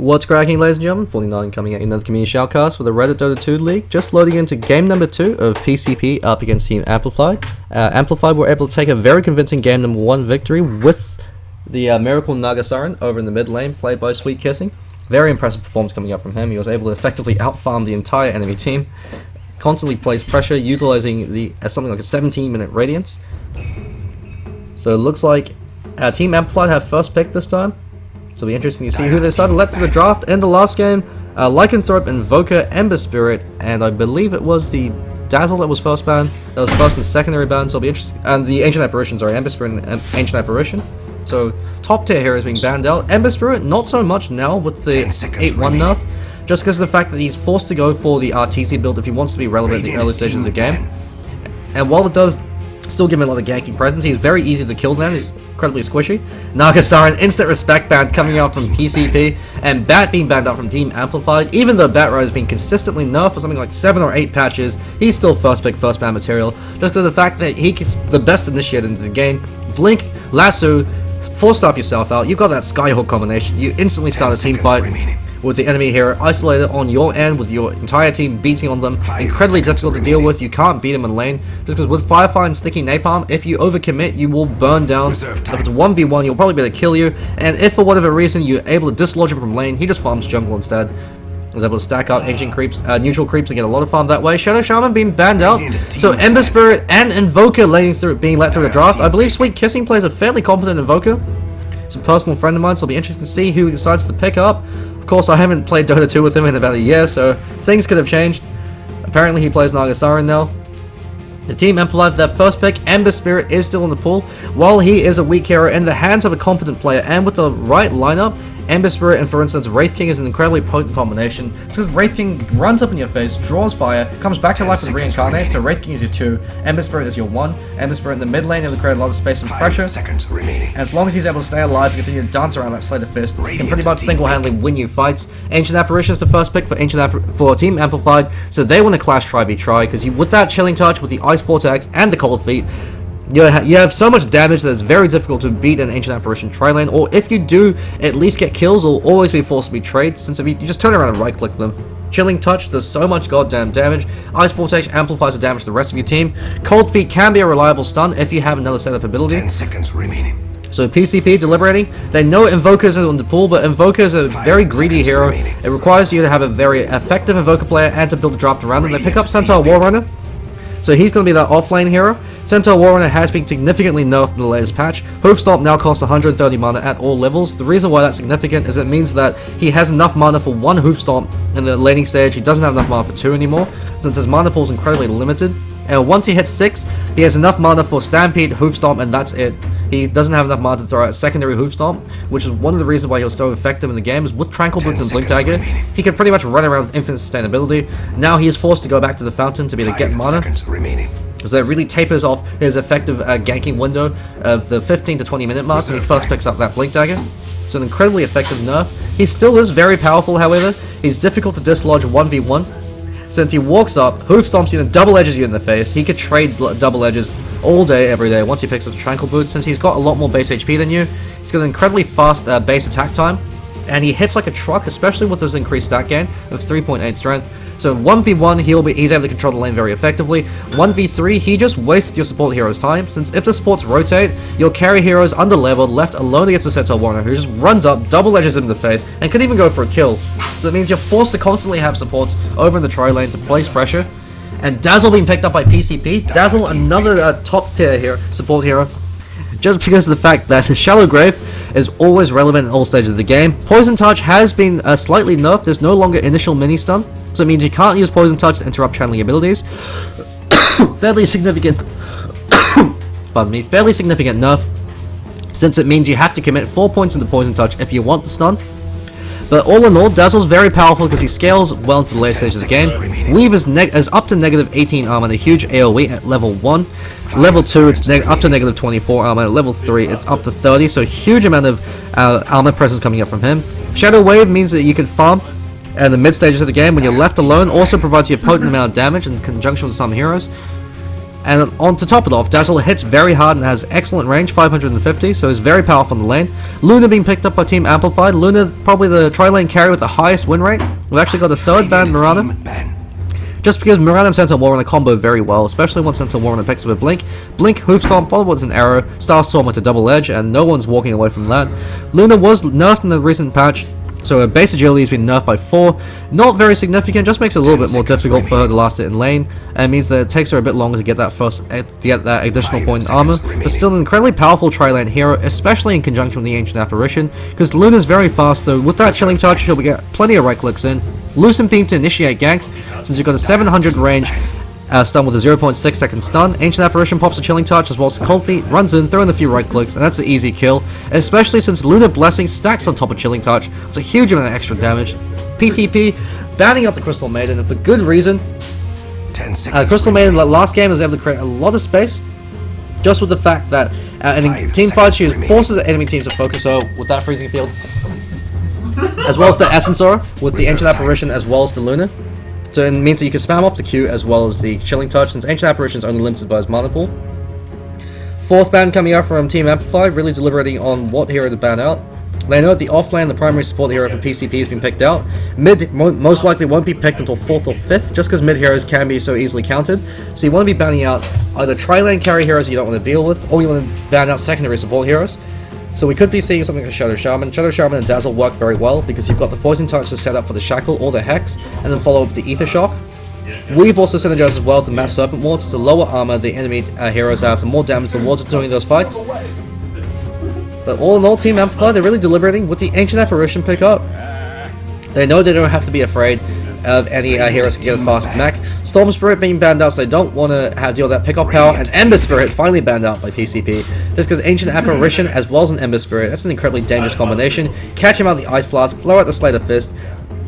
What's cracking, ladies and gentlemen? 49 coming at you another community shoutcast for the Reddit Dota 2 League. Just loading into game number 2 of PCP up against Team Amplified. Amplified were able to take a very convincing game number 1 victory with the Miracle Nagasaran over in the mid lane, played by Sweet Kissing. Very impressive performance coming up from him. He was able to effectively out-farm the entire enemy team. Constantly placed pressure, utilizing something like a 17-minute radiance. So it looks like Team Amplified have first pick this time. So it'll be interesting to see who they decided to let through the draft. In the last game, Lycanthrope, Invoker, Ember Spirit, and I believe it was the Dazzle that was first banned. That was first and secondary banned, so it'll be interesting. And the Ancient Apparition, sorry, Ember Spirit and Ancient Apparition. So top tier heroes being banned out. Ember Spirit, not so much now with the 8-1 nerf, just because of the fact that he's forced to go for the RTC build if he wants to be relevant in the early stages of the game. And while it does still give him a lot of ganking presence, he's very easy to kill then. He's incredibly squishy. Nagasaran, instant respect ban coming out from PCP, and Bat being banned out from Team Amplified. Even though Bat Rider has been consistently nerfed for something like 7 or 8 patches, he's still first pick, first ban material, just because of the fact that he's the best initiator into the game. Blink, Lasso, force off yourself out, you've got that Skyhook combination, you instantly start a team fight with the enemy hero isolated on your end with your entire team beating on them. Incredibly difficult to deal with. You can't beat them in lane just because with Firefly and Sticky Napalm, if you overcommit, you will burn down. If it's 1v1, you'll probably be able to kill you, and if for whatever reason you're able to dislodge him from lane, he just farms jungle instead. Was able to stack up ancient creeps, neutral creeps, and get a lot of farm that way. Shadow Shaman being banned out, so Ember Spirit and Invoker being let through the draft. I believe Sweet Kissing plays a fairly competent Invoker. It's a personal friend of mine, so it'll be interesting to see who he decides to pick up. Of course, I haven't played Dota 2 with him in about a year, so things could have changed. Apparently, he plays Nagasaran now. The Team Amplified, their first pick, Ember Spirit, is still in the pool. While he is a weak hero in the hands of a competent player, and with the right lineup, Ember Spirit and, for instance, Wraith King is an incredibly potent combination. It's because Wraith King runs up in your face, draws fire, comes back to life with Reincarnate, so Wraith King is your 2, Ember Spirit is your 1. Ember Spirit in the mid lane, able to create a lot of space and pressure. And as long as he's able to stay alive and continue to dance around that Slater Fist, he can pretty much single-handedly win you fights. Ancient Apparition is the first pick for Team Amplified, so they want to clash try-v-try, because with that Chilling Touch, with the Ice Vortex, and the Cold Feet, you have so much damage that it's very difficult to beat an Ancient Apparition tri-lane, or if you do at least get kills, you'll always be forced to be trade, since if you just turn around and right-click them. Chilling Touch does so much goddamn damage. Ice Vortex amplifies the damage to the rest of your team. Cold Feet can be a reliable stun if you have another setup ability. 10 seconds remaining. So PCP deliberating. They know Invoker's in the pool, but Invoker is a very greedy hero. It requires you to have a very effective Invoker player and to build a draft around them. They pick up Centaur Warrunner, so he's going to be that offlane hero. Centaur Warrunner has been significantly nerfed in the latest patch. Hoofstomp now costs 130 mana at all levels. The reason why that's significant is it means that he has enough mana for 1 Hoofstomp in the laning stage. He doesn't have enough mana for 2 anymore, since his mana pool is incredibly limited. And once he hits 6, he has enough mana for Stampede, Hoofstomp, and that's it. He doesn't have enough mana to throw out a secondary Hoofstomp, which is one of the reasons why he was so effective in the game, is with Tranquil Boots and Blink Dagger, he could pretty much run around with infinite sustainability. Now he is forced to go back to the Fountain to be able to get mana. So that really tapers off his effective ganking window of the 15 to 20 minute mark when he first picks up that Blink Dagger. So an incredibly effective nerf. He still is very powerful, however. He's difficult to dislodge 1v1. Since he walks up, Hoof Stomps you and double edges you in the face. He could trade double edges all day, every day, once he picks up Tranquil Boots. Since he's got a lot more base HP than you, he's got an incredibly fast base attack time. And he hits like a truck, especially with his increased stat gain of 3.8 strength. So 1v1, he's able to control the lane very effectively. 1v3, he just wastes your support hero's time, since if the supports rotate, your carry hero is under-leveled, left alone against the Centaur Warrunner, who just runs up, double edges him in the face, and could even go for a kill. So it means you're forced to constantly have supports over in the tri-lane to place pressure. And Dazzle being picked up by PCP. Dazzle, another top-tier hero, support hero, just because of the fact that Shallow Grave is always relevant in all stages of the game. Poison Touch has been slightly nerfed. There's no longer initial mini-stun, so it means you can't use Poison Touch to interrupt channeling abilities. Fairly significant pardon me, fairly significant nerf, since it means you have to commit 4 points into Poison Touch if you want the stun. But all in all, Dazzle's very powerful because he scales well into the late stages of the game. Weave is up to negative 18 armor and a huge AoE at level 1. Level 2, it's up to negative 24 armor. At level 3, it's up to 30, so a huge amount of armor presence coming up from him. Shadow Wave means that you can farm in the mid stages of the game when you're left alone. Also provides you a potent amount of damage in conjunction with some heroes. And on to top it off, Dazzle hits very hard and has excellent range, 550, so is very powerful in the lane. Luna being picked up by Team Amplified. Luna, probably the tri-lane carry with the highest win rate. We've actually got a third ban, Mirana. Just because Mirana and Centaur Warrunner combo very well, especially once Centaur Warrunner picks up a Blink. Blink, Hoof Stomp, followed with an arrow, Starstorm with a double edge, and no one's walking away from that. Luna was nerfed in the recent patch, so her base agility has been nerfed by 4. Not very significant, just makes it a little bit more difficult for her to last it in lane, and it means that it takes her a bit longer to get that additional point in armor, but still an incredibly powerful tri-lane hero, especially in conjunction with the Ancient Apparition, because Luna's very fast, so with that Chilling Touch she'll get plenty of right clicks in. Lucent Beam to initiate ganks, since you've got a 700 range stun with a 0.6 second stun. Ancient Apparition pops a Chilling Touch as well as Cold Feet, runs in, throw in a few right clicks, and that's an easy kill, especially since Lunar Blessing stacks on top of Chilling Touch. It's a huge amount of extra damage. PCP banning out the Crystal Maiden, and for good reason. Crystal Maiden last game was able to create a lot of space, just with the fact that in team fights she forces the enemy teams to focus her with that freezing field, as well as the Centaur with the Ancient Apparition as well as the Luna. So it means that you can spam off the Q as well as the Chilling Touch, since Ancient Apparition is only limited by his mana pool. Fourth ban coming out from Team Amplified, really deliberating on what hero to ban out. They know the offlane, the primary support hero for PCP has been picked out. Mid most likely won't be picked until 4th or 5th, just because mid heroes can be so easily countered. So you want to be banning out either tri-lane carry heroes you don't want to deal with, or you want to ban out secondary support heroes. So we could be seeing something like Shadow Shaman. Shadow Shaman and Dazzle work very well because you've got the Poison Touch to set up for the Shackle or the Hex, and then follow up with the Ether Shock. We've also synergized as well to Mass Serpent Wards to lower armor the enemy heroes have, the more damage the wards are doing those fights. But all in all, Team Amplify, they're really deliberating with the Ancient Apparition pickup. They know they don't have to be afraid of any heroes can get a fast mech. Storm Spirit being banned out, so they don't want to deal with that pickup power, and Ember Spirit finally banned out by PCP. Just because Ancient Apparition as well as an Ember Spirit, that's an incredibly dangerous combination. Catch him out the Ice Blast, blow out the Slater Fist.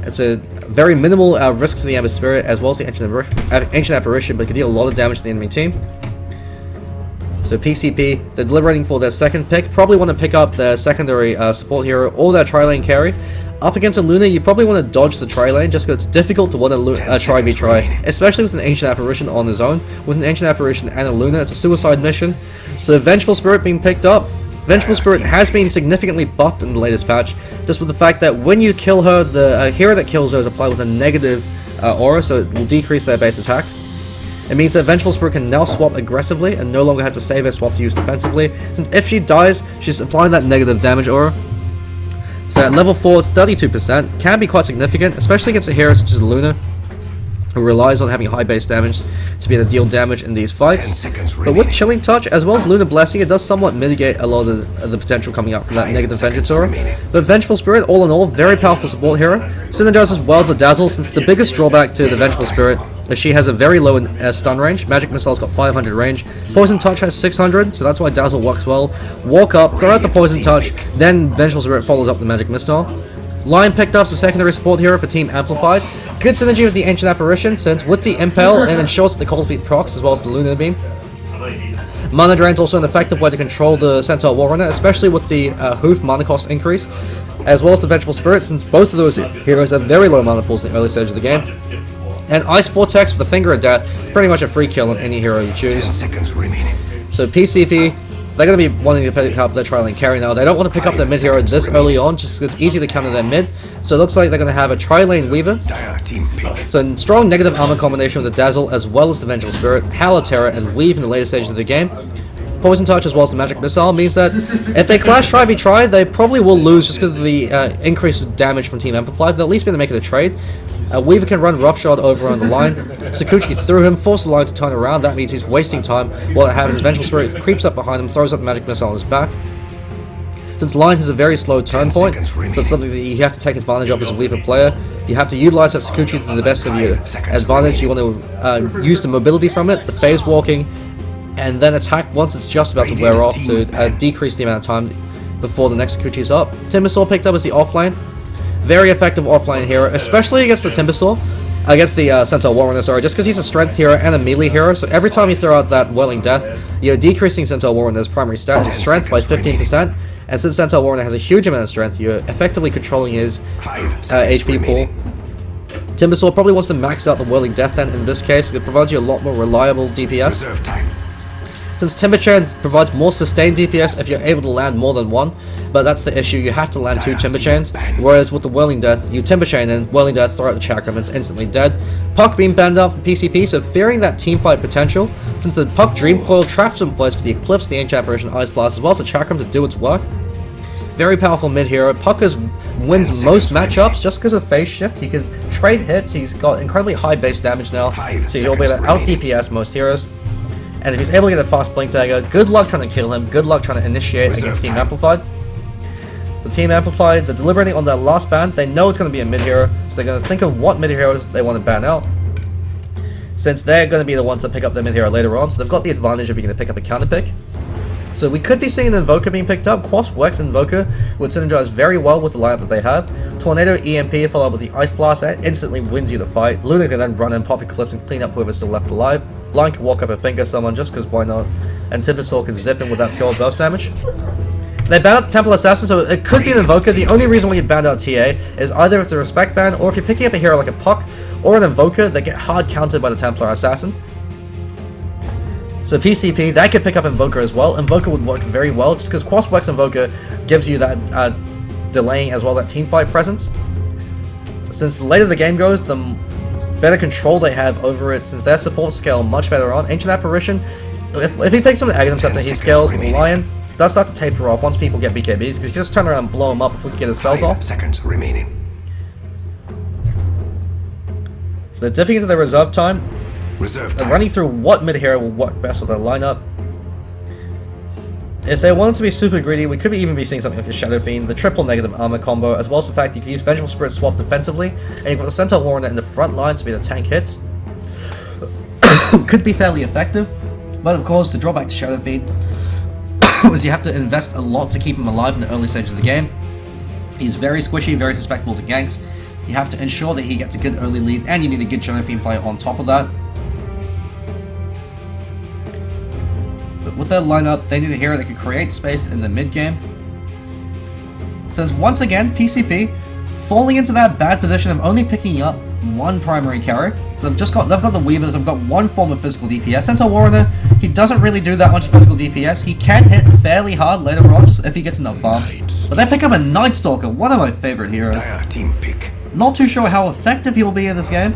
It's a very minimal risk to the Ember Spirit as well as the Ancient Apparition, but it can deal a lot of damage to the enemy team. So PCP, they're deliberating for their second pick, probably want to pick up their secondary support hero or their tri-lane carry. Up against a Luna, you probably want to dodge the tri-lane just because it's difficult to win a tri-v-tri, especially with an Ancient Apparition on his own. With an Ancient Apparition and a Luna, it's a suicide mission. So Vengeful Spirit being picked up. Vengeful Spirit has been significantly buffed in the latest patch, just with the fact that when you kill her, the hero that kills her is applied with a negative aura, so it will decrease their base attack. It means that Vengeful Spirit can now swap aggressively and no longer have to save her swap to use defensively, since if she dies, she's applying that negative damage aura. So at level 4, 32% can be quite significant, especially against a hero such as Luna, who relies on having high base damage to be able to deal damage in these fights. But with Chilling Touch as well as Luna Blessing, it does somewhat mitigate a lot of the potential coming out from that negative vengeance aura. But Vengeful Spirit, all in all, very powerful support hero. Synergizes well with Dazzle, since the biggest drawback to the Vengeful Spirit is she has a very low stun range. Magic Missile's got 500 range. Poison Touch has 600, so that's why Dazzle works well. Walk up, throw out the Poison Touch, then Vengeful Spirit follows up the Magic Missile. Lion picked up as a secondary support hero for Team Amplified. Good synergy with the Ancient Apparition, since with the Impale, and ensures that the Cold Feet procs as well as the Lunar Beam. Mana Drain's also an effective way to control the Centaur Warrunner, especially with the Hoof mana cost increase, as well as the Vengeful Spirit, since both of those heroes have very low mana pools in the early stage of the game. And Ice Vortex with the Finger of Death, pretty much a free kill on any hero you choose. So PCP, they're going to be wanting to pick up their tri-lane carry now. They don't want to pick up their mid hero this early on, just because it's easy to counter their mid. So it looks like they're going to have a tri-lane Weaver. So a strong negative armor combination with the Dazzle as well as the Vengeful Spirit, Howl of Terror, and Weave in the later stages of the game. Poison Touch as well as the Magic Missile means that if they clash tri-v-tri, they probably will lose just because of the increased damage from Team Amplified. They'll at least be able to make it a trade. Weaver can run Roughshod over on the line. Sakuchi threw him, forced the line to turn around. That means he's wasting time while it happens. Vengeful Spirit creeps up behind him, throws out the Magic Missile on his back. Since line has a very slow turn point, so it's something that you have to take advantage of as a Weaver player. You have to utilize that Sakuchi to the best of your advantage. You want to use the mobility from it, the phase walking, and then attack once it's just about to wear off to decrease the amount of time before the next Sakuchi is up. Timbersaw picked up as the offlane. Very effective offlane hero, especially against the Timbersaw. Against the Centaur Warrunner, sorry, just because he's a strength hero and a melee hero, so every time you throw out that Whirling Death, you're decreasing Centaur Warrunner's primary stat, his strength, by 15%, and since Centaur Warrunner has a huge amount of strength, you're effectively controlling his HP pool. Timbersaw probably wants to max out the Whirling Death then in this case. It provides you a lot more reliable DPS. Reserve time. Since Timberchain provides more sustained DPS if you're able to land more than one, but that's the issue, you have to land 2 Timberchains, whereas with the Whirling Death, you Timberchain in, Whirling Death, throw out the Chakram, and it's instantly dead. Puck being banned out from PCP, so fearing that teamfight potential, since the Puck Dream Coil traps in place for the Eclipse, the Ancient Apparition, Ice Blast, as well as the Chakram to do its work. Very powerful mid-hero. Puck wins most matchups just because of phase shift. He can trade hits, he's got incredibly high base damage now, so he'll be able to out-DPS most heroes. And if he's able to get a fast Blink Dagger, good luck trying to kill him, good luck trying to initiate against Team Amplified. So Team Amplified, they're deliberating on that last ban. They know it's going to be a mid-hero, so they're going to think of what mid-heroes they want to ban out, since they're going to be the ones that pick up their mid-hero later on, so they've got the advantage of being able to pick up a counter pick. So we could be seeing an Invoker being picked up. Quasp, Wex, Invoker would synergize very well with the lineup that they have. Tornado, EMP, followed up with the Ice Blast, that instantly wins you the fight. Luna can then run in, pop Eclipse, and clean up whoever's still left alive. Blind can walk up and finger someone just because why not. And Timbersaw can zip in with that pure burst damage. They banned out the Temple Assassin, so it could be an Invoker. The only reason why you banned out TA is either if it's a respect ban, or if you're picking up a hero like a Puck or an Invoker that get hard countered by the Templar Assassin. So PCP, that could pick up Invoker as well. Invoker would work very well, just because Quasp Wex Invoker gives you that delaying as well, that teamfight presence. Since the later the game goes, the better control they have over it, since their support scale much better on. Ancient Apparition, if he picks up an Aghanim Scepter, he scales. Lion does start to taper off once people get BKBs, because you just turn around and blow him up if we can get his spells off. 5 seconds remaining. So they're dipping into their reserve time. They're running through what mid-hero will work best with their lineup. If they wanted to be super greedy, we could even be seeing something like a Shadow Fiend, the triple negative armor combo, as well as the fact that you can use Vengeful Spirit swap defensively, and you've got the Centaur Warrunner in the front lines to be able to tank hits. Could be fairly effective, but of course the drawback to Shadow Fiend is you have to invest a lot to keep him alive in the early stages of the game. He's very squishy, very susceptible to ganks. You have to ensure that he gets a good early lead, and you need a good Shadow Fiend player on top of that. But with their lineup, they need a hero that can create space in the mid-game. Since once again, PCP falling into that bad position of only picking up one primary carry. So they've got the Weavers, they've got one form of physical DPS. Centaur Warrunner, he doesn't really do that much physical DPS. He can hit fairly hard later on, just if he gets enough farm. But they pick up a Nightstalker, one of my favorite heroes. Team pick. Not too sure how effective he'll be in this game,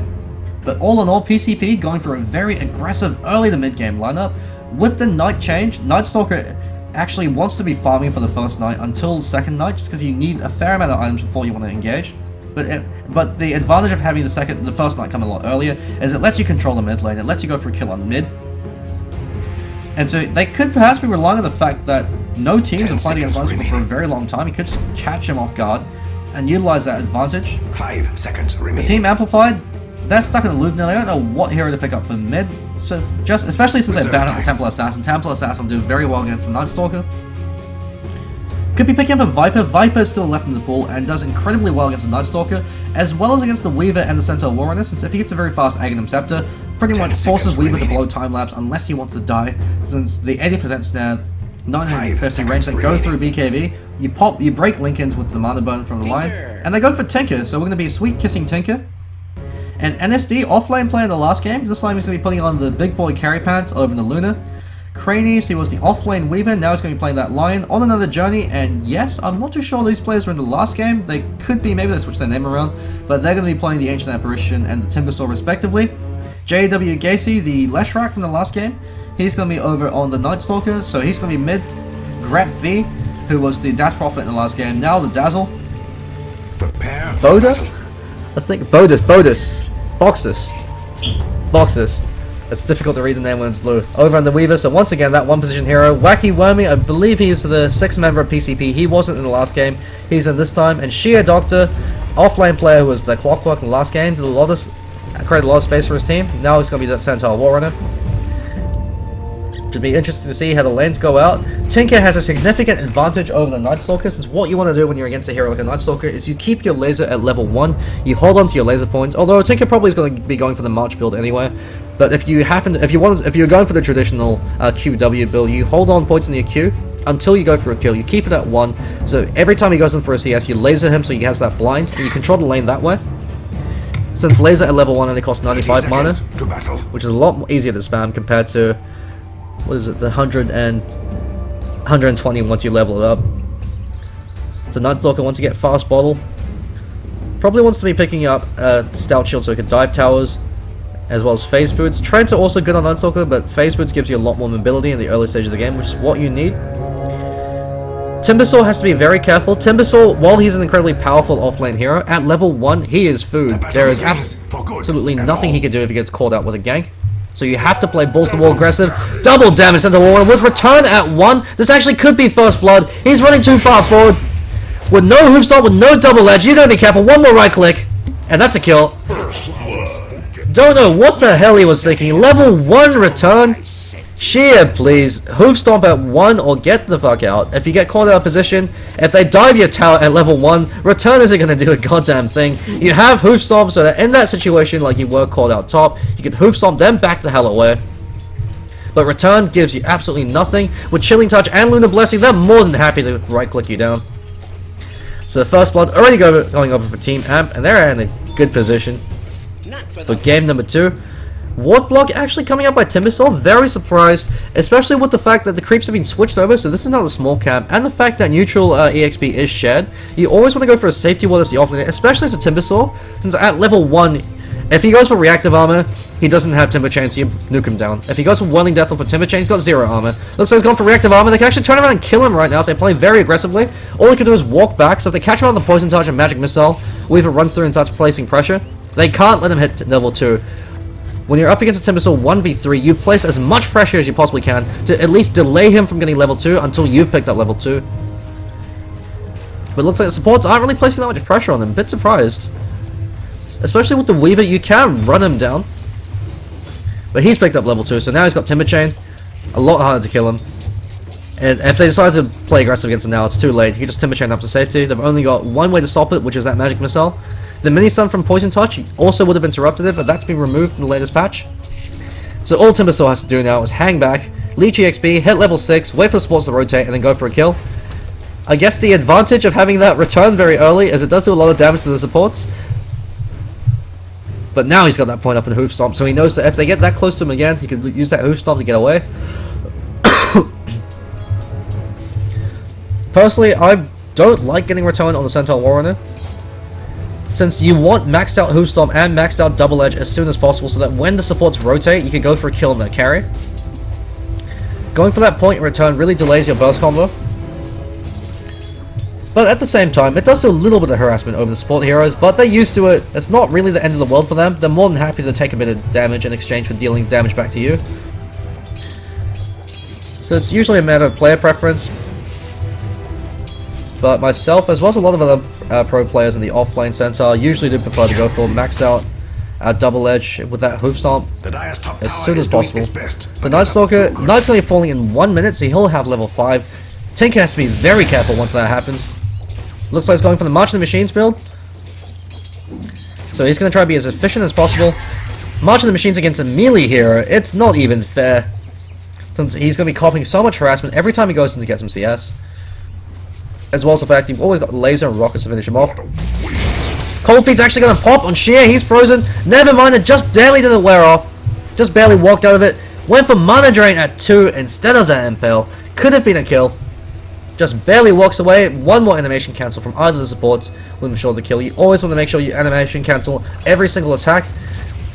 but all in all, PCP going for a very aggressive early to mid-game lineup. With the night change, Nightstalker actually wants to be farming for the first night until the second night, just because you need a fair amount of items before you want to engage. But the advantage of having the first night come a lot earlier is it lets you control the mid lane, it lets you go for a kill on the mid. And so they could perhaps be relying on the fact that no teams have played against Nightstalker for a very long time. You could just catch him off guard and utilize that advantage. 5 seconds remaining. The Team Amplified, they're stuck in the loop now. They don't know what hero to pick up for mid, so especially since they banned out the Temple Assassin. Temple Assassin will do very well against the Nightstalker. Could be picking up a Viper. Viper is still left in the pool and does incredibly well against the Nightstalker, as well as against the Weaver and the Centaur Warrunner, since if he gets a very fast Aghanim Scepter, pretty much forces Weaver to blow time-lapse unless he wants to die, since the 80% snare, 950 range that goes through BKB, you break Lincolns with the mana burn from the line, and they go for Tinker, so we're going to be Sweet Kissing Tinker. And NSD, offlane player in the last game, this time he's going to be putting on the big boy carry pants over the Luna. Cranies, he was the offlane Weaver, now he's going to be playing that Lion on another journey, and yes, I'm not too sure these players were in the last game. They could be, maybe they switched their name around, but they're going to be playing the Ancient Apparition and the Timbersaw respectively. J.W. Gacy, the Leshrac from the last game, he's going to be over on the Nightstalker, so he's going to be mid. Grep V, who was the Dash Prophet in the last game, now the Dazzle. Boda? I think Bodus. Boxus. It's difficult to read the name when it's blue. Over on the Weaver, so once again, that one position hero. Wacky Wormy, I believe he's the 6th member of PCP. He wasn't in the last game. He's in this time. And Sheer Doctor, offlane player who was the Clockwork in the last game, created a lot of space for his team. Now he's going to be that Centaur Warrunner. Should be interesting to see how the lanes go out. Tinker has a significant advantage over the Nightstalker, since what you want to do when you're against a hero like a Nightstalker is you keep your laser at level 1, you hold on to your laser points, although Tinker probably is going to be going for the March build anyway. But if you're going for the traditional QW build, you hold on points in your Q until you go for a kill. You keep it at 1, so every time he goes in for a CS, you laser him so he has that blind, and you control the lane that way. since laser at level 1 only costs 95 mana, To battle. which is a lot more easier to spam compared to, what is it, the 120 once you level it up. So Nightstalker wants to get fast bottle. Probably wants to be picking up Stout Shield so he can dive towers, as well as Phase Boots. Trends are also good on Nightstalker, but Phase Boots gives you a lot more mobility in the early stages of the game, which is what you need. Timbersaw has to be very careful. Timbersaw, while he's an incredibly powerful offlane hero, at level 1 he is food. There is absolutely nothing he can do if he gets called out with a gank. So you have to play balls to the wall aggressive. Double damage Centaur Warrunner with return at 1. This actually could be first blood. He's running too far forward. With no hoofstop, with no double edge, you gotta be careful. One more right click, and that's a kill. Don't know what the hell he was thinking. Level 1 return? Sheer, please. Hoof stomp at 1 or get the fuck out. If you get caught out of position, if they dive your tower at level 1, return isn't going to do a goddamn thing. You have hoof stomp so that in that situation, like you were caught out top, you can hoof stomp them back the hell away. But return gives you absolutely nothing. With Chilling Touch and Lunar Blessing, they're more than happy to right click you down. So first blood already going over for Team Amp, and they're in a good position for game number 2. Ward block actually coming up by Timbersaw, very surprised, especially with the fact that the creeps have been switched over, so this is not a small camp, and the fact that neutral EXP is shared. You always want to go for a safety ward as the offlane, especially as a Timbersaw, since at level 1, if he goes for reactive armor, he doesn't have Timber Chain, so you nuke him down. If he goes for Whirling Death or for Timber Chain, he's got 0 armor. Looks like he's gone for reactive armor. They can actually turn around and kill him right now if they play very aggressively. All he can do is walk back, so if they catch him on the Poison Touch and Magic Missile, Weaver runs through and starts placing pressure. They can't let him hit level 2. When you're up against a Timbersaw 1v3, you place as much pressure as you possibly can to at least delay him from getting level 2 until you've picked up level 2. But it looks like the supports aren't really placing that much pressure on him. Bit surprised. Especially with the Weaver, you can run him down. But he's picked up level 2, so now he's got Timber Chain. A lot harder to kill him. And if they decide to play aggressive against him now, it's too late. You can just Timber Chain up to safety. They've only got one way to stop it, which is that Magic Missile. The mini stun from Poison Touch also would have interrupted it, but that's been removed from the latest patch. So all Timbersaw has to do now is hang back, leech EXP, hit level 6, wait for the supports to rotate, and then go for a kill. I guess the advantage of having that return very early is it does do a lot of damage to the supports. But now he's got that point up in Hoof Stomp, so he knows that if they get that close to him again, he can use that Hoof Stomp to get away. Personally, I don't like getting return on the Centaur Warrunner, since you want maxed out Hoof Stomp and maxed out Double Edge as soon as possible, so that when the supports rotate, you can go for a kill in that carry. Going for that point in return really delays your burst combo. But at the same time, it does do a little bit of harassment over the support heroes, but they're used to it. It's not really the end of the world for them. They're more than happy to take a bit of damage in exchange for dealing damage back to you. So it's usually a matter of player preference. But myself, as well as a lot of other pro players in the offlane Centaur, usually do prefer to go for maxed out Double Edge with that Hoof Stomp as soon as possible. The Nightstalker, Knight's only falling in 1 minute, so he'll have level 5. Tinker has to be very careful once that happens. Looks like he's going for the March of the Machines build. So he's going to try to be as efficient as possible. March of the Machines against a melee hero, it's not even fair. Since he's going to be copying so much harassment every time he goes in to get some CS. As well as the fact you've always got laser and rockets to finish him off. Cold Feet's actually going to pop on Sheer, he's frozen. Never mind, it just barely didn't wear off. Just barely walked out of it. Went for Mana Drain at 2 instead of that Impale. Could have been a kill. Just barely walks away. One more animation cancel from either of the supports will ensure the kill. You always want to make sure you animation cancel every single attack,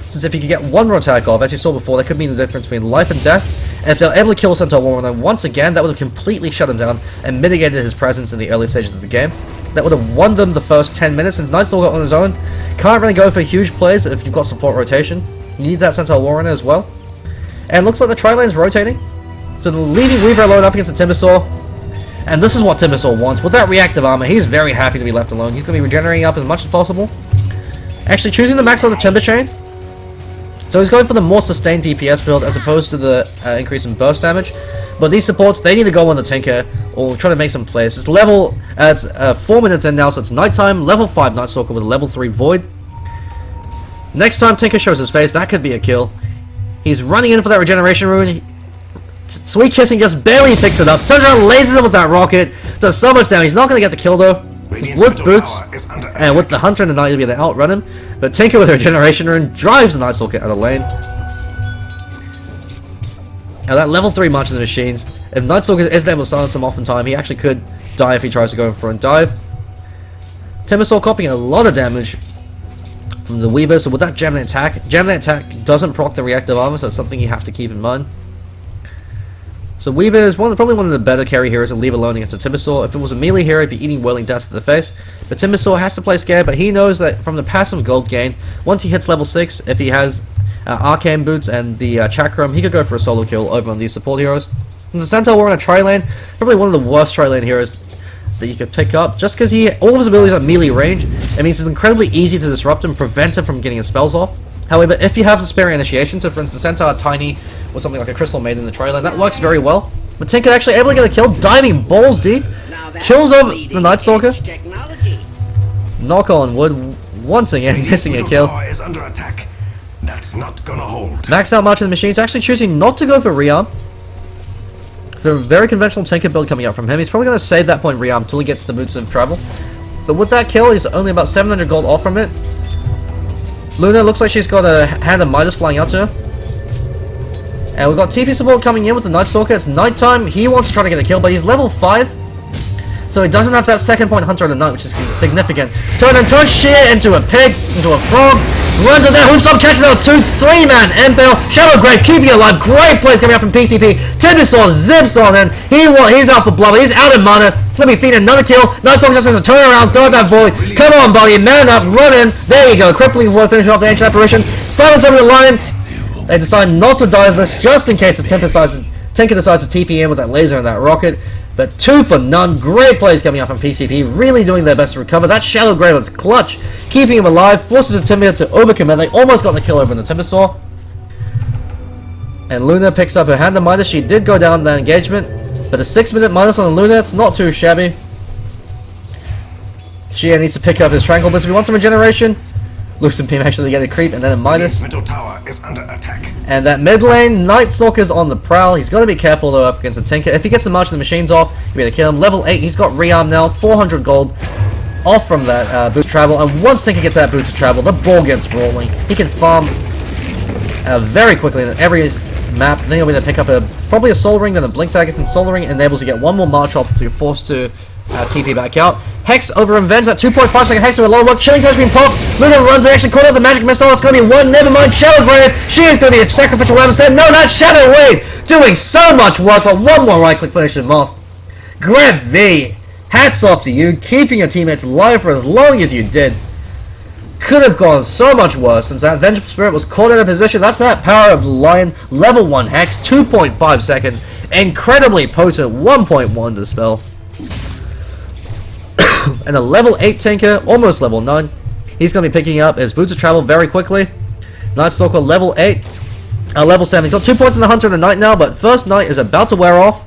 since if you can get one more attack off, as you saw before, that could mean the difference between life and death. And if they're able to kill Centaur Warrunner once again, that would have completely shut him down and mitigated his presence in the early stages of the game. That would have won them the first 10 minutes, and Nightstalker on his own can't really go for huge plays if you've got support rotation. You need that Centaur Warrunner as well. And it looks like the tri-lane's rotating, so they're leaving Weaver alone up against the Timbersaw. And this is what Timbersaw wants. With that reactive armor, he's very happy to be left alone. He's going to be regenerating up as much as possible. Actually choosing to max out the Timber Chain. So he's going for the more sustained DPS build as opposed to the increase in burst damage. But these supports, they need to go on the Tinker or try to make some plays. It's level at 4 minutes in now, so it's nighttime. Level 5 Nightstalker with a level 3 Void. Next time Tinker shows his face, that could be a kill. He's running in for that regeneration rune. Sweet Kissing just barely picks it up. Turns around, lasers him with that rocket. Does so much damage. He's not going to get the kill though. Radiant's with middle boots, tower is under and with the Hunter and the Knight, you'll be able to outrun him. But Tinker with her Regeneration Rune drives the Nightstalker out of lane. Now that level 3 marches the machines. If Nightstalker isn't able to silence him off in time, he actually could die if he tries to go for a dive. Timbersaw copying a lot of damage from the Weaver, so with that Javelin attack doesn't proc the reactive armor, so it's something you have to keep in mind. So Weaver is probably one of the better carry heroes to leave alone against a Timbersaw. If it was a melee hero, he'd be eating whirling dust to the face. But Timbersaw has to play scared, but he knows that from the passive gold gain, once he hits level 6, if he has Arcane Boots and the Chakram, he could go for a solo kill over on these support heroes. And the Centaur Warrunner tri-lane, probably one of the worst tri-lane heroes that you could pick up, just because all of his abilities are melee range. It means it's incredibly easy to disrupt him, prevent him from getting his spells off. However, if you have the spare initiation, so for instance Centaur Tiny or something like a Crystal Maiden in the tri-lane, that works very well. But Tinker actually able to get a kill, diving balls deep, kills over the Nightstalker. Knock on wood, once again missing a kill. Is under attack. That's not gonna hold. Maxed out March of the Machines, actually choosing not to go for rearm. So a very conventional Tinker build coming out from him. He's probably going to save that point rearm until he gets the Boots of Travel. But with that kill, he's only about 700 gold off from it. Luna looks like she's got a hand of Midas flying out to her. And we've got TP support coming in with the Nightstalker. It's nighttime. He wants to try to get a kill, but he's level 5. So he doesn't have that second point Hunter of the Night, which is significant. Turn Sheer into a pig, into a frog. Runs with that hoops up, catches out 2-3-man Impale. Shadow Grave keeping it alive. Great plays coming out from PCP. Timbersaw zips on in. He's out for blood. He's out of mana. Let me feed another kill. Nightstalker just has to turn around, throw that void. Come on, buddy. Man up, run in. There you go. Crippling void finishing off the ancient apparition. Silence over the lion. They decide not to dive this just in case the Tinker decides to TP in with that laser and that rocket. But 2 for none. Great plays coming out from PCP. Really doing their best to recover. That Shadow Grave was clutch. Keeping him alive. Forces the Timber to overcommit. They almost got the kill over in the Timbersaw. And Luna picks up her hand of Midas. She did go down that engagement. But a 6-minute minus on Luna. It's not too shabby. Shia needs to pick up his Tranquil Blitz if he wants some regeneration. Lucian Beam actually get a creep and then a Midas. Middle tower is under attack. And that mid lane, Nightstalker's on the prowl. He's got to be careful though up against the Tinker. If he gets the March of the Machines off, you'll be able to kill him. Level 8, he's got rearm now, 400 gold off from that boot travel. And once Tinker gets that boot to travel, the ball gets rolling. He can farm very quickly in every map. Then he'll be able to pick up probably a Soul Ring, then a Blink Target, and Soul Ring enables to get one more March off if you're forced to TP back out. Hex over Revenge, that 2.5 second Hex to a lot of work. Chilling Touch being popped. Luna runs, they actually caught out the Magic Missile. It's going to be one. Never mind. Shadow Grave. She is going to be a sacrificial lamb instead. No, not Shadow Wave. Doing so much work, but one more right click finishes him off. Grab V. Hats off to you. Keeping your teammates alive for as long as you did. Could have gone so much worse since that Vengeful Spirit was caught out of position. That's that power of the Lion. Level 1 Hex. 2.5 seconds. Incredibly potent. 1.1 Dispel. And a level 8 Tinker, almost level 9. He's going to be picking up his Boots of Travel very quickly. Nightstalker level 8. Level 7. He's got 2 points in the Hunter of the Night now, but First Night is about to wear off.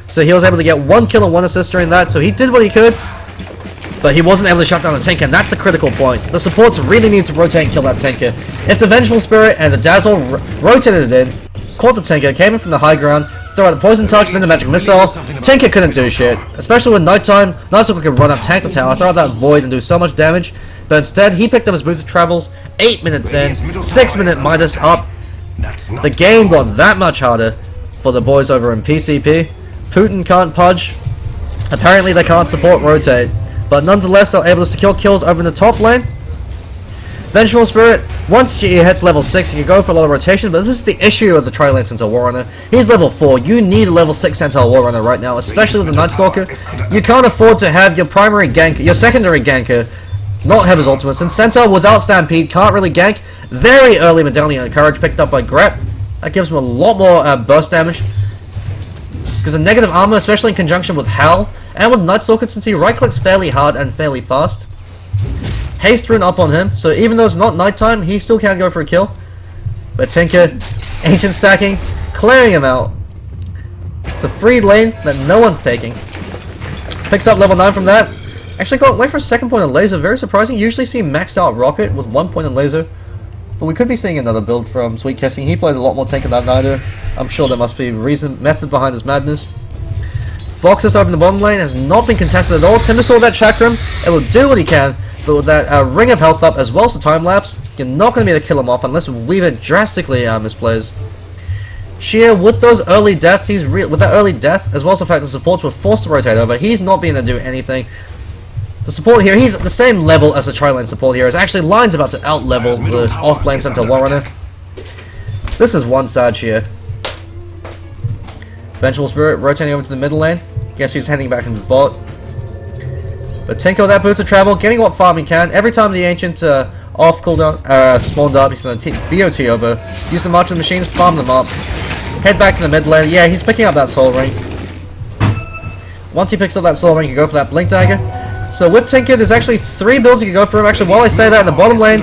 So he was able to get 1 kill and 1 assist during that, so he did what he could. But he wasn't able to shut down the Tinker, and that's the critical point. The supports really need to rotate and kill that Tinker. If the Vengeful Spirit and the Dazzle rotated it in, caught the Tinker, came in from the high ground, throw out the Poison Touch, and then the Magic Missile, Tinker couldn't do shit. Especially with nighttime, Nightstalker could run up, tank the tower, throw out that Void, and do so much damage. But instead, he picked up his Boots of Travels, 8 minutes in, 6-minute Midas up. The game got that much harder for the boys over in PCP. Putin can't pudge. Apparently they can't support rotate. But nonetheless, they're able to secure kills over in the top lane. Vengeful Spirit, once he hits level 6, he can go for a lot of rotation, but this is the issue of the tri-lane Centaur Warrunner. He's level 4. You need a level 6 Centaur Warrunner right now, especially with the Nightstalker. You can't afford to have your primary gank, your secondary ganker, not have his ultimate. Since Centaur without Stampede can't really gank, very early Medallion of Courage picked up by Grep. That gives him a lot more burst damage. Because the negative armor, especially in conjunction with Hal, and with Nightstalker, since he right-clicks fairly hard and fairly fast. Haste Rune up on him, so even though it's not nighttime, he still can go for a kill. But Tinker, Ancient stacking, clearing him out. It's a free lane that no one's taking. Picks up level 9 from that. Actually got wait for a second point of laser, very surprising. You usually see maxed out Rocket with 1 point of laser. But we could be seeing another build from Sweet Kissing. He plays a lot more tank than that neither. I'm sure there must be method behind his madness. Boxes over in the bottom lane has not been contested at all. Timbersaw that Chakram, it will do what he can, but with that ring of health up as well as the time lapse, you're not going to be able to kill him off unless Weaver drastically misplays. Sheer, with those early deaths, with that early death, as well as the fact that supports were forced to rotate over, he's not being able to do anything. The support here, he's at the same level as the tri-lane support here. Is actually Line's about to out-level the off-lane Centaur Warrunner. This is one sad Sheer. Vengeful Spirit rotating over to the middle lane. Guess he's heading back into the bot. But Tinko, that boots of travel, getting what farm he can. Every time the Ancient off cooldown spawned up, he's going to BOT over. Use the March of the Machines, farm them up. Head back to the mid lane. Yeah, he's picking up that Soul Ring. Once he picks up that Soul Ring, you can go for that Blink Dagger. So with Tinker, there's actually 3 builds you can go for him. Actually, while I say that, in the bottom lane,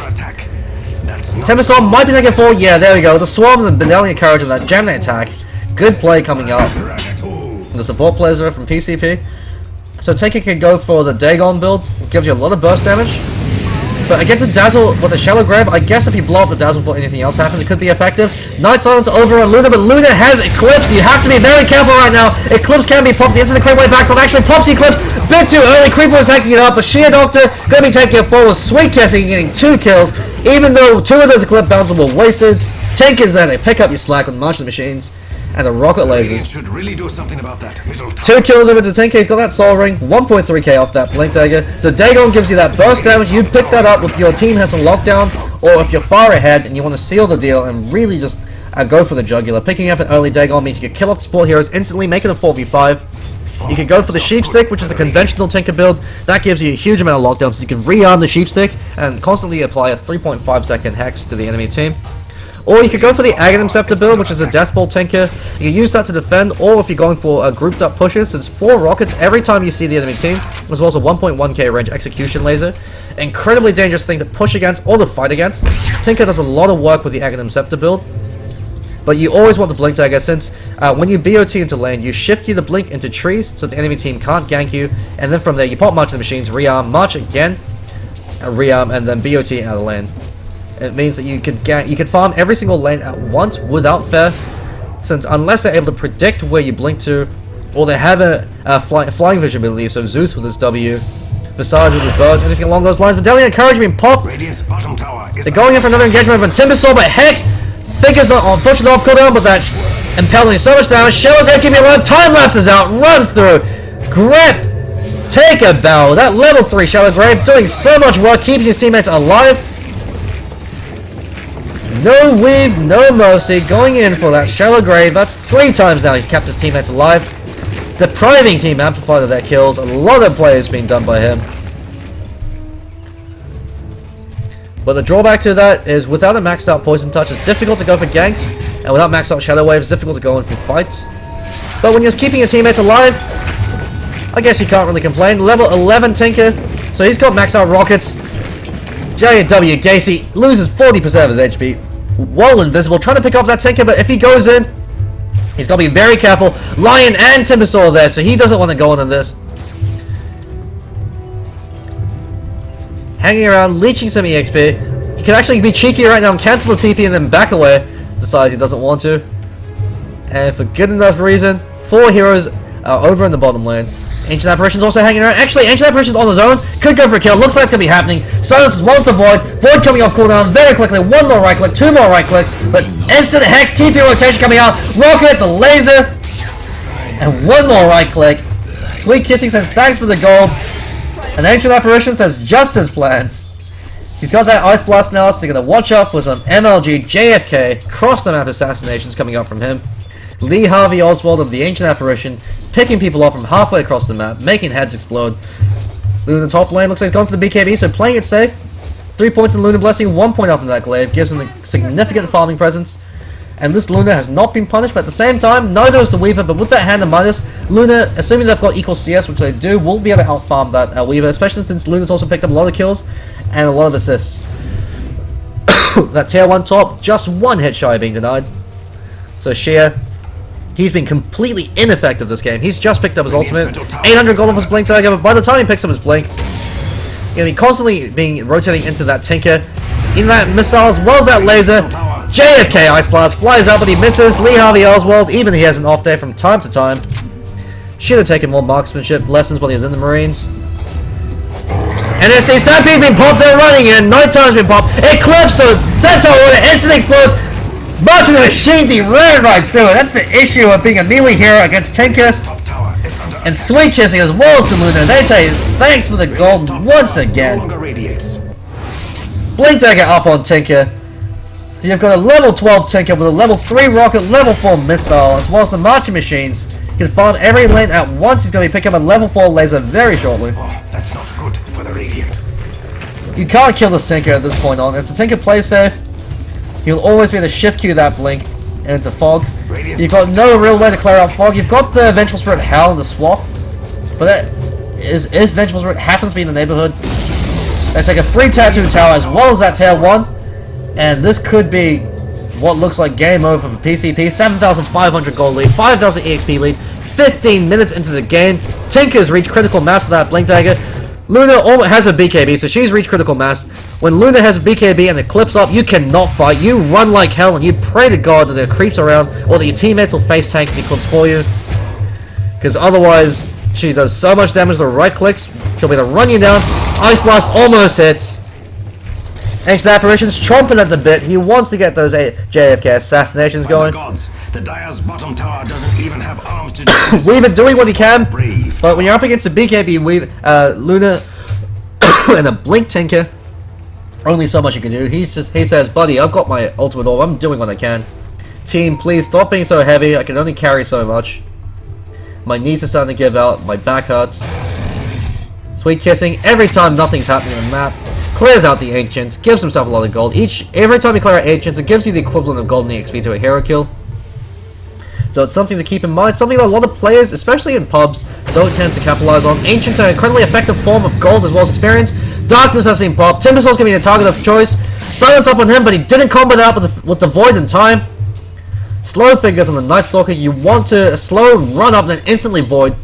Timbersaw might be taking 4. Yeah, there we go. The Swarm and the Benellian Courage and that Gemini attack. Good play coming up. And the support players are from PCP. So Tinker can go for the Dagon build. It gives you a lot of burst damage. But against a Dazzle with a Shallow Grave, I guess if you blow up the Dazzle before anything else happens, it could be effective. Night Silence over on Luna, but Luna has Eclipse. You have to be very careful right now. Eclipse can be popped. The instant creep way back, so actually pops the Eclipse. Bit too early. Creeper was taking it up, but Sheer Doctor going to be taking it forward. Sweet Kissing, getting 2 kills. Even though 2 of those Eclipse bounces were wasted, Tank is there to pick up your slack with March of the Machines and the rocket lasers. Should really do something about that. 2 kills over to 10k, he's got that Soul Ring, 1.3k off that Blink Dagger. So Dagon gives you that burst damage, you pick that up if your team has some lockdown, or if you're far ahead and you want to seal the deal and really just go for the jugular. Picking up an early Dagon means you can kill off support heroes instantly, make it a 4v5. You can go for the Sheep Stick, which is the conventional Tinker build. That gives you a huge amount of lockdown, so you can rearm the Sheep Stick and constantly apply a 3.5 second hex to the enemy team. Or you could go for the Aghanim Scepter build, which is a Death Bolt Tinker. You can use that to defend, or if you're going for grouped up pushes, it's 4 rockets every time you see the enemy team, as well as a 1.1k range execution laser. Incredibly dangerous thing to push against or to fight against. Tinker does a lot of work with the Aghanim Scepter build. But you always want the Blink Dagger, since when you BOT into lane, you shift key the Blink into trees, so the enemy team can't gank you, and then from there you pop March of the Machines, rearm, march again, rearm, and then BOT out of lane. It means that you can farm every single lane at once without fair, since unless they're able to predict where you blink to, or they have a flying vision ability, so Zeus with his W, Visage with his birds, anything along those lines. But Medallion Courage being popped. They're going in for another engagement from Timbersaw, but Hex, Thinker's not unfortunately off cooldown, but that impaling so much damage. Shallow Grave keeping alive, time lapses out, runs through, grip, take a bow. That level 3 Shallow Grave doing so much work, keeping his teammates alive. No weave, no mercy, going in for that Shallow Grave. That's 3 times now he's kept his teammates alive. Depriving Team Amplified of their kills. A lot of plays being done by him. But the drawback to that is without a maxed out Poison Touch, it's difficult to go for ganks. And without maxed out Shadow Wave, it's difficult to go in for fights. But when you're keeping your teammates alive, I guess you can't really complain. Level 11 Tinker, so he's got maxed out rockets. JW Gacy loses 40% of his HP. While invisible, trying to pick off that Tinker, but if he goes in, he's got to be very careful. Lion and Timbersaw there, so he doesn't want to go on this. Hanging around, leeching some EXP. He can actually be cheeky right now and cancel the TP and then back away. Decides he doesn't want to. And for good enough reason, 4 heroes are over in the bottom lane. Ancient Apparition's also hanging around. Actually, Ancient Apparition's on his own. Could go for a kill. Looks like it's going to be happening. Silence wants the Void. Void coming off cooldown very quickly. 1 more right click, 2 more right clicks. But instant Hex, TP rotation coming out. Rocket, the laser. And 1 more right click. Sweet Kissing says thanks for the gold. And Ancient Apparition says just as planned. He's got that Ice Blast now, so you're going to watch out for some MLG, JFK, cross the map assassinations coming up from him. Lee Harvey Oswald of the Ancient Apparition, picking people off from halfway across the map, making heads explode. Luna in the top lane, looks like he's going for the BKB, so playing it safe. 3 points in Luna Blessing, 1 point up in that glaive, gives him a significant farming presence. And this Luna has not been punished, but at the same time, neither is the Weaver, but with that hand of minus, Luna, assuming they've got equal CS, which they do, will be able to outfarm that Weaver, especially since Luna's also picked up a lot of kills and a lot of assists. That tier 1 top, just 1 hit shy of being denied. So Sheer, he's been completely ineffective this game. He's just picked up his ultimate. 800 gold off his Blink Dagger, but by the time he picks up his Blink, he's going to be constantly being rotating into that Tinker. In that missile as well as that laser. JFK Ice Blast flies out, but he misses. Lee Harvey Oswald, even he has an off day from time to time. Should have taken more marksmanship lessons while he was in the Marines. And as the Stampede's been popped, they're running in. Nighttime's been popped. It clips to Centaur when it instantly explodes. Marching the machines, he ran right through it. That's the issue of being a melee hero against Tinker. And Sweet Kissing as well as to Luna. They tell you, thanks for the gold once again. Blink Dagger up on Tinker. So you've got a level 12 Tinker with a level 3 rocket, level 4 missile, as well as the marching machines. You can farm every lane at once. He's going to be picking up a level 4 laser very shortly. Oh, that's not good for the Radiant. You can't kill this Tinker at this point on. If the Tinker plays safe, he'll always be able to shift Q that blink into fog. You've got no real way to clear out fog. You've got the Vengeful Spirit Howl in the swap, but that is if Vengeful Spirit happens to be in the neighborhood. They take a free tattoo tower as well as that tail 1, and this could be what looks like game over for PCP. 7,500 gold lead, 5,000 EXP lead, 15 minutes into the game. Tinker's reached critical mass with that Blink Dagger. Luna has a BKB, so she's reached critical mass. When Luna has a BKB and it clips up, you cannot fight. You run like hell and you pray to God that it creeps around or that your teammates will face tank the clips for you. Because otherwise, she does so much damage with the right clicks, she'll be able to run you down. Ice Blast almost hits. Ancient Apparition's chomping at the bit. He wants to get those JFK assassinations going. The Dire's bottom tower doesn't even have arms to do this. Weaver doing what he can, Brave. but when you're up against a BKB Luna and a Blink Tinker, only so much you can do. He says, buddy, I've got my ultimate orb. I'm doing what I can. Team, please stop being so heavy. I can only carry so much. My knees are starting to give out. My back hurts. Sweet Kissing. Every time nothing's happening on the map, clears out the Ancients, gives himself a lot of gold. Every time you clear out Ancients, it gives you the equivalent of golden EXP to a hero kill. So it's something to keep in mind, something that a lot of players, especially in pubs, don't tend to capitalize on. Ancients are an incredibly effective form of gold as well as experience. Darkness has been popped. Timbersaw's going to be the target of choice. Silence up on him, but he didn't combo that up with the Void in time. Slow fingers on the Nightstalker. You want to slow run up and then instantly Void.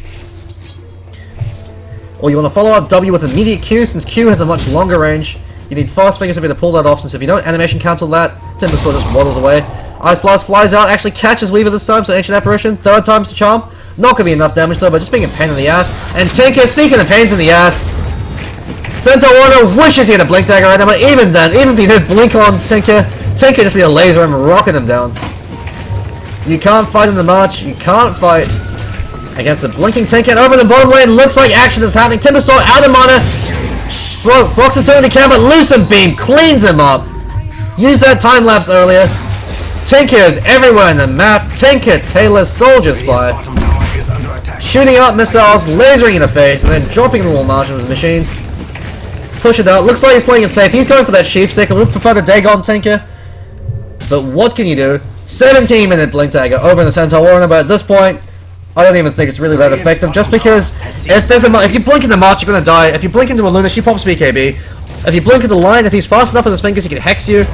Or you want to follow up W with immediate Q, since Q has a much longer range. You need fast fingers to be able to pull that off, since if you don't animation cancel that, Timbersaw just waddles away. Ice Blast flies out, actually catches Weaver this time, so Ancient Apparition, third time's the charm. Not going to be enough damage though, but just being a pain in the ass. And Tinker, speaking of pains in the ass, Centaur Warrunner wishes he had a Blink Dagger right now, but even then, even if he did blink on Tinker just be a laser and rocking him down. You can't fight in the march, you can't fight against the blinking Tinker, and over in the bottom lane, looks like action is happening. Timbersaw out of mana. Brox is doing the camera, Lucent Beam cleans him up. Use that time lapse earlier. Tinker is everywhere in the map. Tinker, Taylor, Soldier Spy. Shooting out missiles, lasering in the face, and then dropping a little margin with the machine. Push it out. Looks like he's playing it safe. He's going for that sheep stick. I would prefer the Dagon Tinker. But what can you do? 17-minute Blink Dagger over in the Centaur Warrunner, but at this point, I don't even think it's really that effective. Just because if you blink in the march, you're gonna die. If you blink into a Luna, she pops BKB. If you blink into the line, if he's fast enough with his fingers, he can hex you.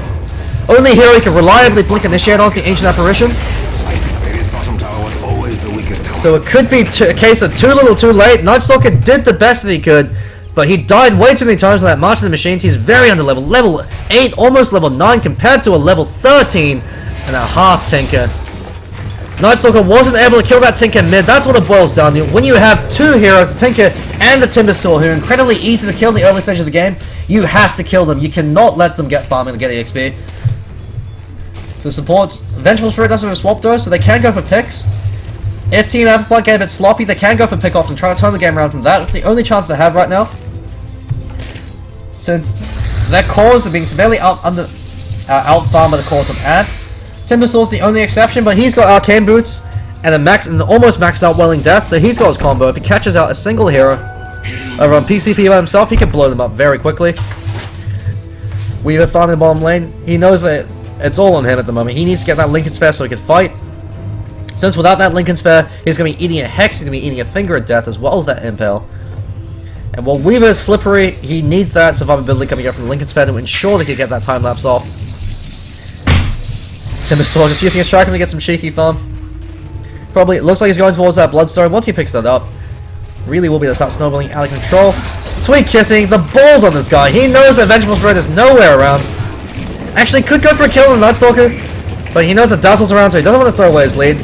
Only hero he can reliably blink initiate on is the Ancient Apparition. So it could be a case of too little too late. Nightstalker did the best that he could, but he died way too many times on that March of the Machines. He's very under level. Level 8, almost level 9 compared to a level 13 and a half Tinker. Nightstalker wasn't able to kill that Tinker mid. That's what it boils down to. When you have two heroes, the Tinker and the Timbersaw, who are incredibly easy to kill in the early stage of the game, you have to kill them. You cannot let them get farming to get EXP. So supports, Vengeful Spirit doesn't have a swap though, so they can go for picks. If Team Amplify get a bit sloppy, they can go for pick-offs and try to turn the game around from that. It's the only chance they have right now. Since their cores are being severely out-farmed by the cores of Amp. Timbersaw's the only exception, but he's got Arcane Boots and an almost maxed out Welling Death that he's got his combo. If he catches out a single hero over on PCP by himself, he can blow them up very quickly. Weaver farming the bottom lane. He knows that it's all on him at the moment. He needs to get that Lincoln Sphere so he can fight. Since without that Lincoln Sphere, he's going to be eating a Hex, he's going to be eating a Finger of Death as well as that Impale. And while Weaver is slippery, he needs that survivability coming up from the Lincoln Sphere to ensure that he can get that time lapse off. Timbersaw just using his Striker to get some cheeky farm. Probably, it looks like he's going towards that Bloodstone. Once he picks that up, really will be able to start snowballing out of control. Sweet Kissing, the balls on this guy. He knows that Vengeful Spirit is nowhere around. Actually, could go for a kill on Nightstalker, but he knows that Dazzle's around, so he doesn't want to throw away his lead.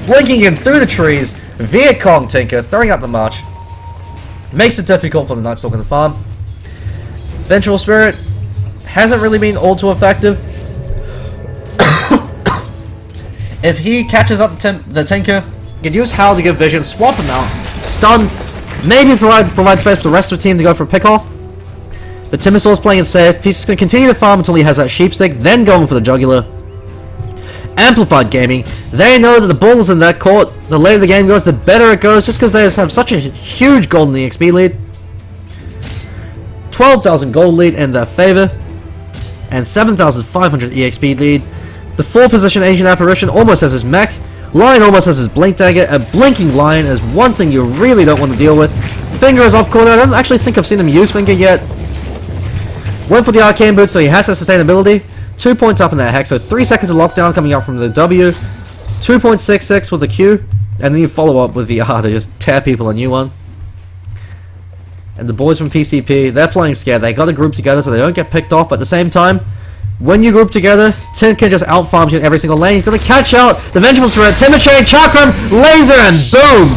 Blinking in through the trees, Viet Cong Tinker throwing out the march. Makes it difficult for the Nightstalker to farm. Vengeful Spirit hasn't really been all too effective. If he catches up the Tinker, he can use Howl to give vision, swap him out, stun, maybe provide space for the rest of the team to go for a pick-off. The Timbersaw's playing it safe. He's just going to continue to farm until he has that sheepstick, then going for the jugular. Amplified Gaming, they know that the ball's in that court. The later the game goes, the better it goes, just because they have such a huge golden EXP lead. 12,000 gold lead in their favor, and 7,500 EXP lead. The 4th position Asian Apparition almost has his mech. Lion almost has his blink dagger. A blinking lion is one thing you really don't want to deal with. Finger is off corner. I don't actually think I've seen him use Finger yet. Went for the arcane boot, so he has that sustainability. 2 points up in that hex, so 3 seconds of lockdown coming out from the W. 2.66 with the Q, and then you follow up with the R to just tear people a new one. And the boys from PCP, they're playing scared. They got to group together so they don't get picked off, but at the same time, when you group together, Tin can just out-farm you in every single lane. He's going to catch out the Vengeful Spirit, Timber Chain, Chakram, Laser, and boom!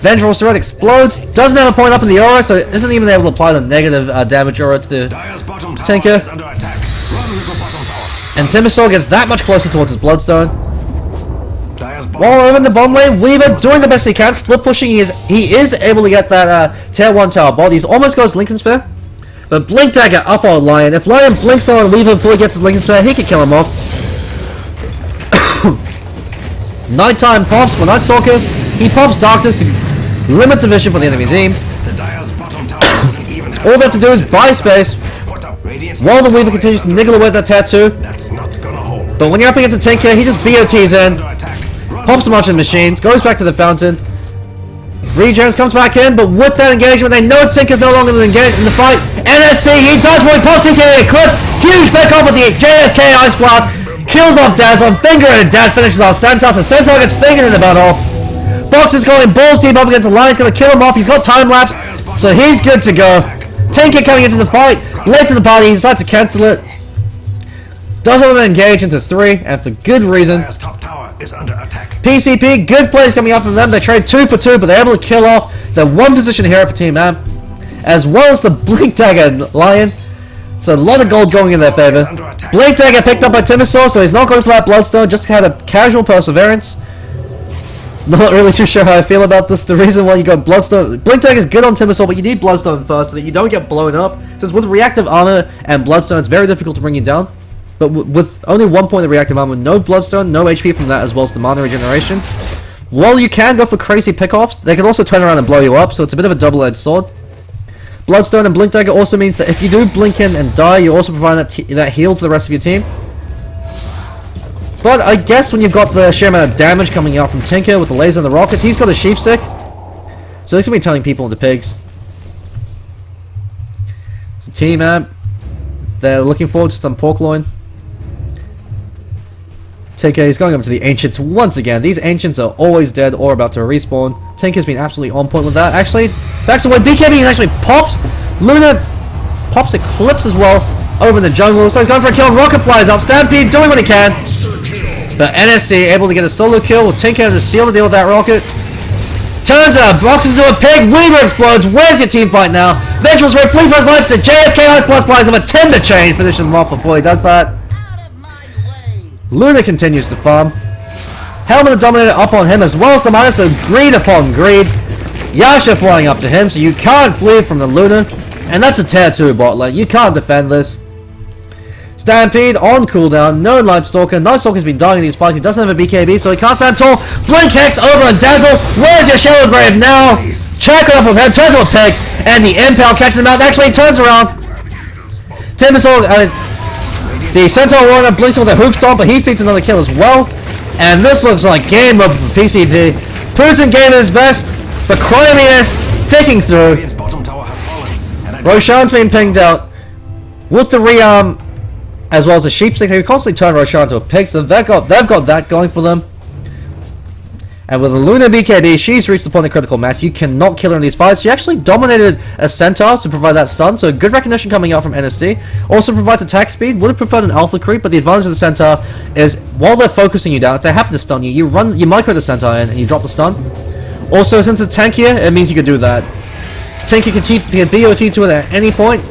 Vengeful Spirit explodes, doesn't have a point up in the aura, so it isn't even able to apply the negative damage aura to the Tinker. And Timbersaw gets that much closer towards his Bloodstone. While over in the bomb lane, Weaver doing the best he can, split pushing. He is able to get that tier 1 tower bot. He's almost got his Lincoln Sphere. But Blink Dagger up on Lion. If Lion blinks on Weaver before he gets his Lincoln Sphere, he can kill him off. Nighttime pops for Nightstalker. He pops Darkness to limit the vision for the enemy team. All they have to do is buy space while the Weaver continues to niggle away with that tattoo. But when you're up against a Tinker, he just BOTs in, pops a bunch of machines, goes back to the fountain. Regens comes back in, but with that engagement, they know Tinker's no longer engaged in the fight. NSC, he does what he pops PK Eclipse, huge pick off with the JFK Ice Blast, kills off Dazzle, Finger and Dad finishes off Centaur, so Centaur gets fingered in the butthole. Box is going balls deep up against the Lion, gonna kill him off, he's got time lapse, so he's good to go. Tinker coming into the fight, late to the party, he decides to cancel it. Doesn't want to engage into 3, and for good reason. PCP, good plays coming up from them. They trade 2 for 2, but they're able to kill off the 1 position hero for Team Amp, as well as the Blink Dagger Lion. So a lot of gold going in their favor. Blink Dagger picked up by Timbersaw, so he's not going for that Bloodstone, just had a casual perseverance. Not really too sure how I feel about this. The reason why you got Bloodstone, Blink Dagger is good on Timbersaw, but you need Bloodstone first so that you don't get blown up. Since with reactive armor and Bloodstone, it's very difficult to bring you down. But with only 1 point of reactive armor, no Bloodstone, no HP from that, as well as the mana regeneration. While you can go for crazy pickoffs, they can also turn around and blow you up, so it's a bit of a double-edged sword. Bloodstone and Blink Dagger also means that if you do blink in and die, you also provide that heal to the rest of your team. But I guess when you've got the sheer amount of damage coming out from Tinker with the laser and the rockets, he's got a sheep stick. So he's going to be turning people into pigs. So Team Amp, they're looking forward to some pork loin. Tinker, he's going up to the Ancients once again. These Ancients are always dead or about to respawn. Tinker's been absolutely on point with that. Actually, backs away. BKB actually pops. Luna pops Eclipse as well over in the jungle. So he's going for a kill. Rocket flies out. Stampede doing what he can. But NSD able to get a solo kill with Tinker to seal the deal with that rocket. Turns out, boxes into a pig. Weaver explodes. Where's your team fight now? Vengefuls for flee for his life. The JFK Ice Plus flies him a Timber Chain. Finishes him off before he does that. Luna continues to farm. Helmet the Dominator up on him as well as the minus, so greed upon greed. Yasha flying up to him, so you can't flee from the Luna. And that's a tier 2 bot lane. You can't defend this. Stampede on cooldown. No Nightstalker. Nightstalker's been dying in these fights. He doesn't have a BKB, so he can't stand tall. Blink Hex over on Dazzle. Where's your Shadow Grave now? Check it up with him. Turns to a pig. And the Impale catches him out. Actually, he turns around. Timbersaw, the Centaur Warrunner blinks with a hoof stomp, but he feeds another kill as well. And this looks like game over for PCP. Putin game his best, but Crimea ticking through. Roshan's been pinged out with the rearm as well as the sheep stick. They constantly turn Roshan into a pig, so they've got that going for them. And with a Luna BKB, she's reached the point of critical mass. You cannot kill her in these fights. She actually dominated a Centaur to provide that stun, so good recognition coming out from NSD. Also provides attack speed. Would have preferred an alpha creep, but the advantage of the Centaur is while they're focusing you down, if they happen to stun you, you micro the Centaur in and you drop the stun. Also, since it's tankier, it means you can do that. Tinker can BOT to it at any point.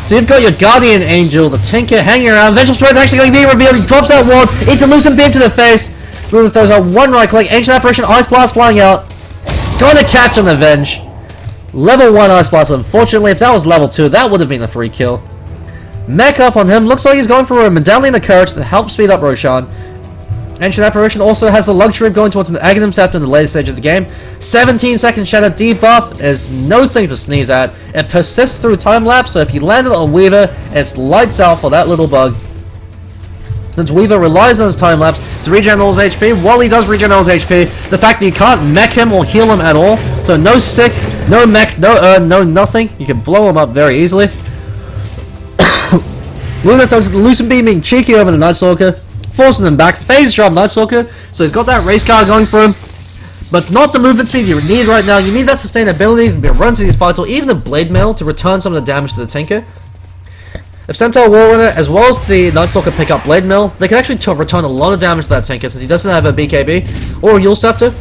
So you've got your Guardian Angel, the Tinker, hanging around. Vengeful Spirit's actually going to be revealed. He drops that ward, eats a Lucent Beam to the face. Luna throws out one right click, Ancient Apparition, Ice Blast flying out. Going to catch on the Venge. Level 1 Ice Blast. Unfortunately, if that was level 2, that would have been a free kill. Mech up on him. Looks like he's going for a Medallion of Courage to help speed up Roshan. Ancient Apparition also has the luxury of going towards an Aghanim Scepter in the later stage of the game. 17-second Shadow debuff is no thing to sneeze at. It persists through time lapse, so if you land it on Weaver, it's lights out for that little bug. Since Weaver relies on his time lapse to regen all his HP, while he does regen all his HP, the fact that you can't mech him or heal him at all, so no stick, no mech, no nothing, you can blow him up very easily. Luna throws the Lucent Beam being cheeky over the Nightstalker, forcing him back, phase drop Nightstalker, so he's got that race car going for him. But it's not the movement speed you need right now, you need that sustainability to be able to run to these fights, or even the Blade Mail to return some of the damage to the Tinker. If Centaur Warrunner, as well as the Nightstalker pick up Blade Mill, they can actually return a lot of damage to that Tinker since he doesn't have a BKB or a UhUohUohh Scepter.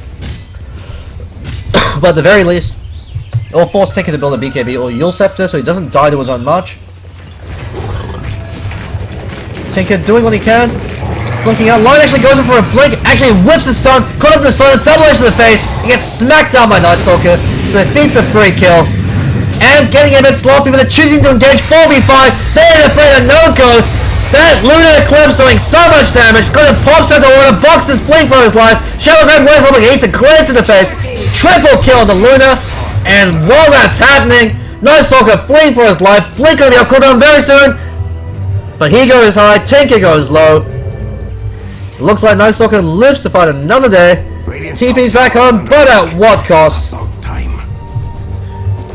But at the very least, it will force Tinker to build a BKB or UhUohUohh Scepter so he doesn't die to his own march. Tinker doing what he can. Blinking out. Lion actually goes in for a blink, actually whips the stun, caught up the stun, double edge to the face, he gets smacked down by Nightstalker, so they feed the free kill. And getting a bit sloppy, but they're choosing to engage 4v5. They're afraid of no-goes. That Lunar Eclipse doing so much damage. Going to pop Centaur Warrunner, boxes fleeing for his life. Shadow Red West holding eats a glaive to the face. Triple kill on the Luna. And while that's happening, Nightstalker fleeing for his life. Blink on the up cooldown very soon. But he goes high, Tinker goes low. Looks like Nightstalker lives to fight another day. TP's back home, but at what cost?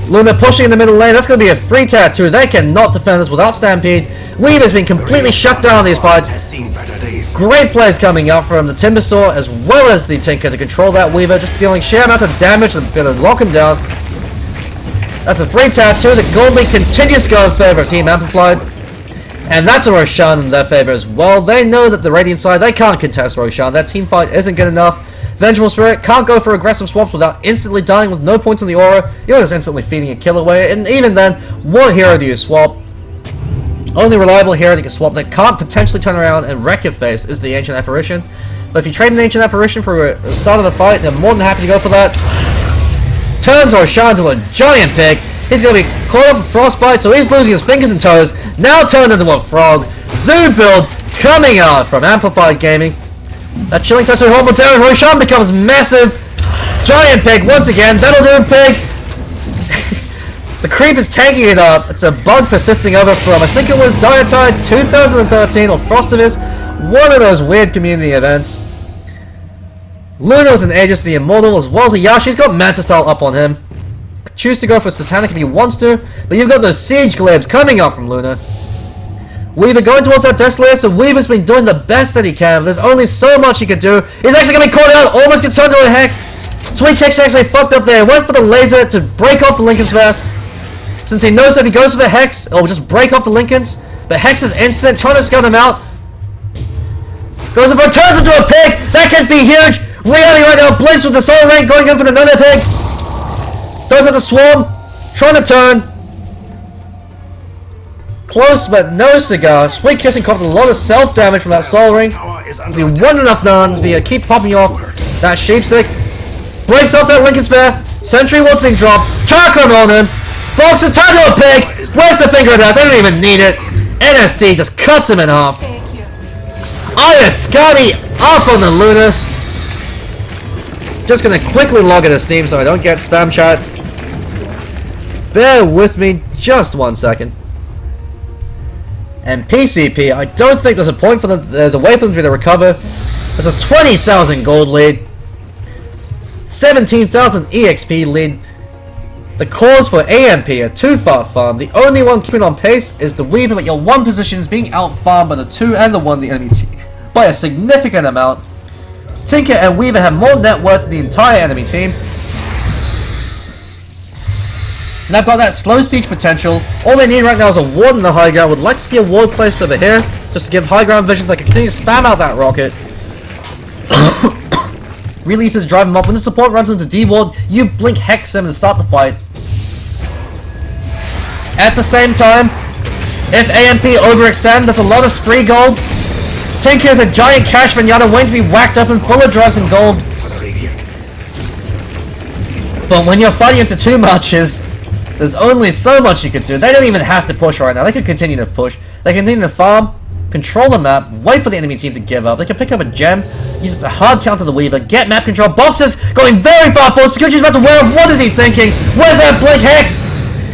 Luna pushing in the middle lane, that's going to be a free tattoo. They cannot defend us without Stampede. Weaver's been completely shut down in these fights. Great plays coming out from the Timbersaw as well as the Tinker to control that Weaver, just dealing sheer amount of damage and going to lock him down. That's a free tattoo. The Gold League continues to go in favor of Team Amplified. And that's a Roshan in their favor as well. They know that the Radiant side, they can't contest Roshan. That team fight isn't good enough. Vengeful Spirit can't go for aggressive swaps without instantly dying with no points in the aura. You're just instantly feeding a kill away. And even then, what hero do you swap? Only reliable hero that can swap that can't potentially turn around and wreck your face is the Ancient Apparition. But if you trade an Ancient Apparition for the start of the fight, they're more than happy to go for that. Turns Roshan into a giant pig. He's going to be caught up with Frostbite, so he's losing his fingers and toes. Now turned into a frog. Zoo build coming out from Amplified Gaming. That chilling touch of horrible damage. Roshan becomes massive. Giant pig once again. That'll do, pig. The creep is tanking it up. It's a bug persisting over from, I think it was Dietide 2013 or Frostivis. One of those weird community events. Luna with an Aegis the Immortal as well as a Yash. He's got Manta Style up on him. Choose to go for Satanic if he wants to, but you've got those Siege Glaives coming up from Luna. Weaver going towards that Desolator, so Weaver's been doing the best that he can. There's only so much he can do. He's actually going to be caught out, almost gets turned to a heck. Sweet Kick's actually fucked up there. Went for the laser to break off the Lincoln Sphere. Since he knows that if he goes for the Hex, it'll just break off the Lincolns. The Hex is instant, trying to scout him out. Goes in for it, turns into a pig. That can be huge. Reality right now, Blitz with the Soul Ring going in for another pig. Throws out the Swarm, trying to turn. Close, but no cigar. Sweet Kissing caught a lot of self-damage from that Soul Ring. If you want enough none, if you keep popping off that Sheepstick. Breaks off that Lincoln Sphere. Sentry Ward's being dropped. Chakram on him. Boxes turn to a pig. Where's the finger of that? They don't even need it. NSD just cuts him in half. Aya Scotty up on the Luna. Just gonna quickly log into Steam so I don't get spam chat. Bear with me just 1 second. And PCP, I don't think there's a point for them. There's a way for them to recover. There's a 20,000 gold lead, 17,000 EXP lead. The cause for AMP are too far farm. The only one keeping on pace is the Weaver, but your one position is being out farmed by the 2 and the 1 the enemy team by a significant amount. Tinker and Weaver have more net worth than the entire enemy team. And I've got that slow siege potential. All they need right now is a ward in the high ground. Would like to see a ward placed over here, just to give high ground visions that can continue to spam out that rocket. Really easy to drive him up. When the support runs into D-ward, you blink hex him and start the fight. At the same time, if AMP overextend, there's a lot of spree gold. Tinker is a giant cash pinata waiting to be whacked up and full of drugs and gold. But when you're fighting into two marches, there's only so much you could do. They don't even have to push right now. They could continue to push. They can continue to farm, control the map, wait for the enemy team to give up. They can pick up a gem, use it to hard counter the Weaver, get map control. Boxes going very far forward. Security's about to wear off. What is he thinking? Where's that blink hex?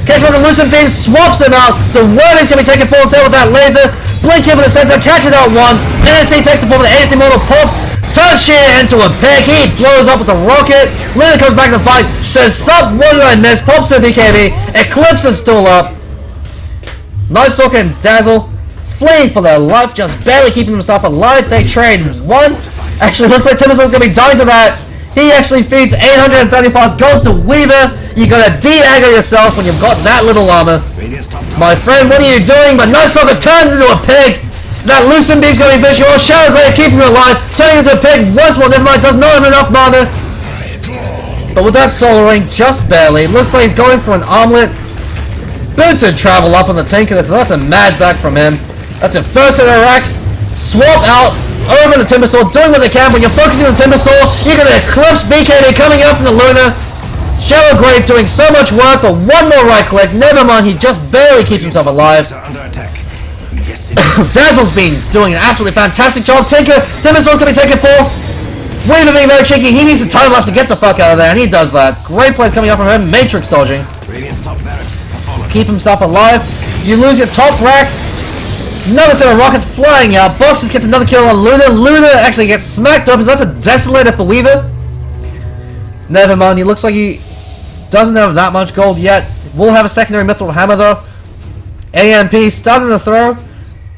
Catch with the Lucent Beam, swaps him out. So Warrunner's going to be taking full set with that laser. Blink him with the Centaur, catches out one. NST takes the form with the ASD model, pops. Turns Sheer into a pig. He blows up with the rocket. Luna comes back to the fight. Says, "Sup, what did I miss?" Pops to BKB. Eclipse is still up. Nightstalker and Dazzle fleeing for their life, just barely keeping themselves alive. They trade one. Actually, looks like Timbersaw's going to be dying to that. He actually feeds 835 gold to Weaver. You gotta de-aggro yourself when you've got that little armor. My friend, what are you doing? But Nightstalker turns into a pig. That Lucent Beam's gonna be vicious. Oh, Shadow Glaive keeping him alive. Turning into a pig once more. Never mind, does not have enough mana. But with that solar ring, just barely. Looks like he's going for an armlet. Booted travel up on the Tinker, so that's a mad back from him. That's a first set of racks. Swap out over the Timbersaw, doing what they can. When you're focusing on the Timbersaw, you're gonna eclipse BKB coming out from the Luna. Shadow Glaive doing so much work, but one more right click. Never mind, he just barely keeps himself alive. Dazzle's been doing an absolutely fantastic job. Timbersaw's gonna be taking full. Weaver being very cheeky. He needs a time lapse to get the fuck out of there, and he does that. Great plays coming up from him. Matrix dodging. Keep himself alive. You lose your top racks. Another set of rockets flying out. Boxes gets another kill on Luna. Luna actually gets smacked up, so that's a desolator for Weaver. Never mind, he looks like he doesn't have that much gold yet. We'll have a secondary mithril hammer though. AMP starting to throw,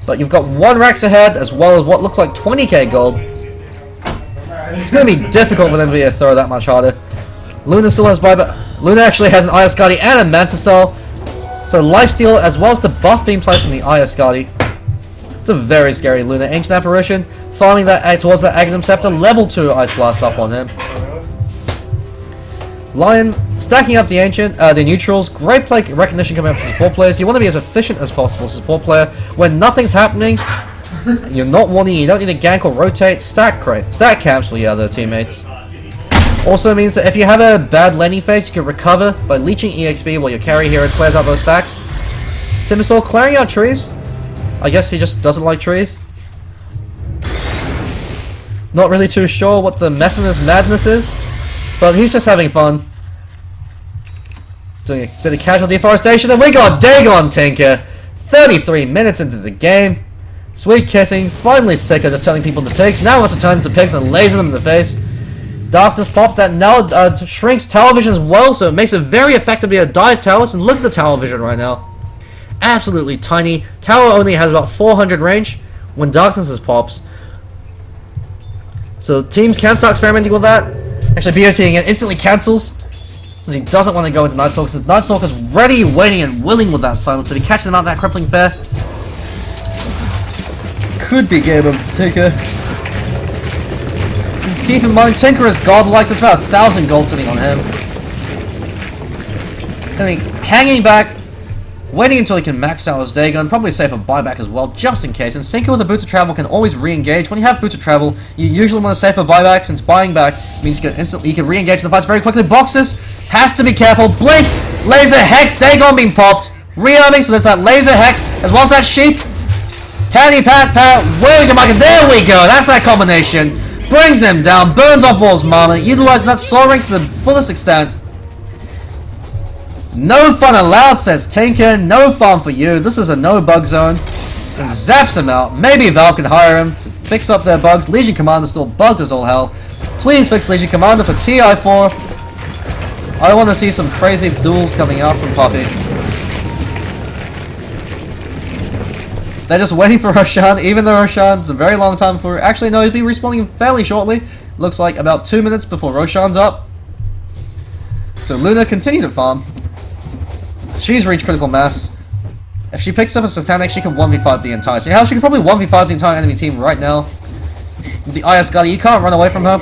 but you've got one racks ahead as well as what looks like 20k gold. It's going to be difficult for them to be able to throw that much harder. Luna still has buyback. Luna actually has an Iascati and a Manta Style. So lifesteal as well as the buff being placed on the Iascati. It's a very scary Luna. Ancient Apparition farming that towards that Aghanim Scepter. Level 2 Ice Blast up on him. Lion stacking up the ancient, the neutrals. Great play recognition coming up from support players. You want to be as efficient as possible as a support player. When nothing's happening, you're not wanting, you don't need to gank or rotate. Stack camps for your other teammates. Also means that if you have a bad landing phase, you can recover by leeching EXP while your carry hero clears out those stacks. Timbersaw clearing out trees. I guess he just doesn't like trees. Not really too sure what the method of this madness is. But he's just having fun. Doing a bit of casual deforestation, and we got Dagon Tinker. 33 minutes into the game. Sweet kissing. Finally sick of just turning people into pigs. Now wants to turn them into pigs and laser them in the face. Darkness pop that now shrinks tower vision as well, so it makes it very effective to be able to dive towers. And look at the tower vision right now. Absolutely tiny. Tower only has about 400 range when darkness pops. So teams can start experimenting with that. Actually, BOTing it instantly cancels. Since he doesn't want to go into Nightstalker. Since Nightstalker's ready, waiting, and willing with that silence. If he catches him out that crippling fair, could be game of Tinker. Keep in mind, Tinker is godlike, so it's about 1,000 gold sitting on him. I mean, hanging back, waiting until he can max out his Dagon, probably save a buyback as well, just in case. And Tinker with a Boots of Travel can always re-engage. When you have Boots of Travel, you usually want to save a buyback, since buying back means you can re-engage the fights very quickly. Boxes has to be careful. Blink, laser, hex, Dagon being popped. Rearming, so there's that laser, hex, as well as that sheep. Patty, pat, pat, where's your market? There we go, that's that combination. Brings him down, burns off Wall's mana, utilizing that soul ring to the fullest extent. No fun allowed, says Tinker. No fun for you. This is a no-bug zone. And zaps him out. Maybe Valve can hire him to fix up their bugs. Legion Commander still bugged as all hell. Please fix Legion Commander for TI4. I want to see some crazy duels coming out from Poppy. They're just waiting for Roshan, even though Roshan's a very long time for... Actually, no, he'll be respawning fairly shortly. Looks like about 2 minutes before Roshan's up. So Luna continue to farm. She's reached critical mass. If she picks up a Satanic, she can 1v5 the entire team. Hell, she can probably 1v5 the entire enemy team right now. With the IS Scotty, you can't run away from her.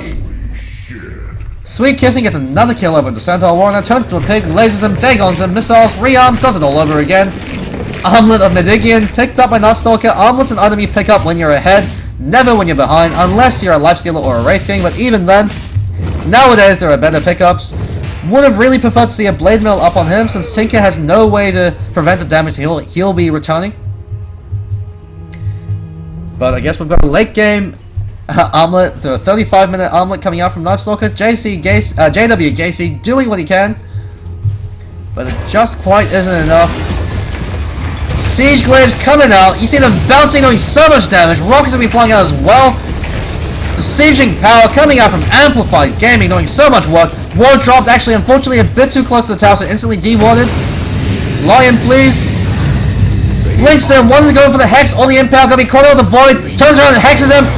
Sweet Kissing gets another kill over the Centaur. Warrunner turns to a pig, lasers him, dagons him, missiles, rearm, does it all over again. Armlet of Medigian, picked up by Nightstalker. Armlet's an item you pick up when you're ahead, never when you're behind, unless you're a Lifestealer or a Wraith King, but even then, nowadays there are better pickups. Would have really preferred to see a Blade Mill up on him, since Tinker has no way to prevent the damage he'll be returning. But I guess we've got a late game Armlet, the 35-minute Armlet coming out from Nightstalker. JW Gacy doing what he can, but it just quite isn't enough. Siege Glaives coming out. You see them bouncing, doing so much damage. Rockets will be flying out as well. The sieging power coming out from Amplified Gaming, doing so much work. Ward dropped, actually, unfortunately, a bit too close to the tower, so instantly dewarded. Lion, please. Links in, wanted to go for the Hex, all the impact, gonna be caught out of the Void. Turns around and hexes him.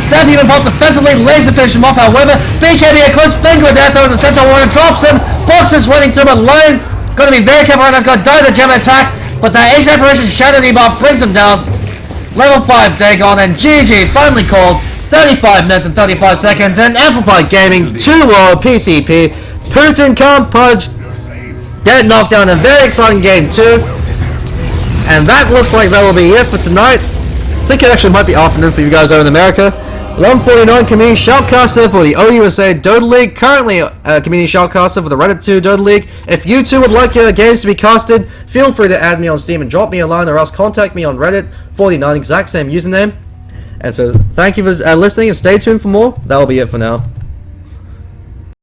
Stab even pop defensively, laser finish him off, however. BKB a close finger death over the Centaur. Warrunner drops him. Boxes running through, but Lion gonna be very careful right now. He's gonna die to the gem attack. But that Age Apparition Shadow debuff brings him down. Level 5 Dagon and GG finally called. 35 minutes and 35 seconds, and Amplified Gaming 2-0 PCP. Putin can't punch. Get knocked down in a very exciting game 2. And that looks like that will be it for tonight. I think it actually might be afternoon for you guys over in America. But I'm 49 Community Shoutcaster for the UhUohUooh Dota League. Currently a Community Shoutcaster for the RD2L Dota League. If you too would like your games to be casted, feel free to add me on Steam and drop me a line, or else contact me on Reddit. 49, exact same username. And so thank you for listening, and stay tuned for more. That will be it for now.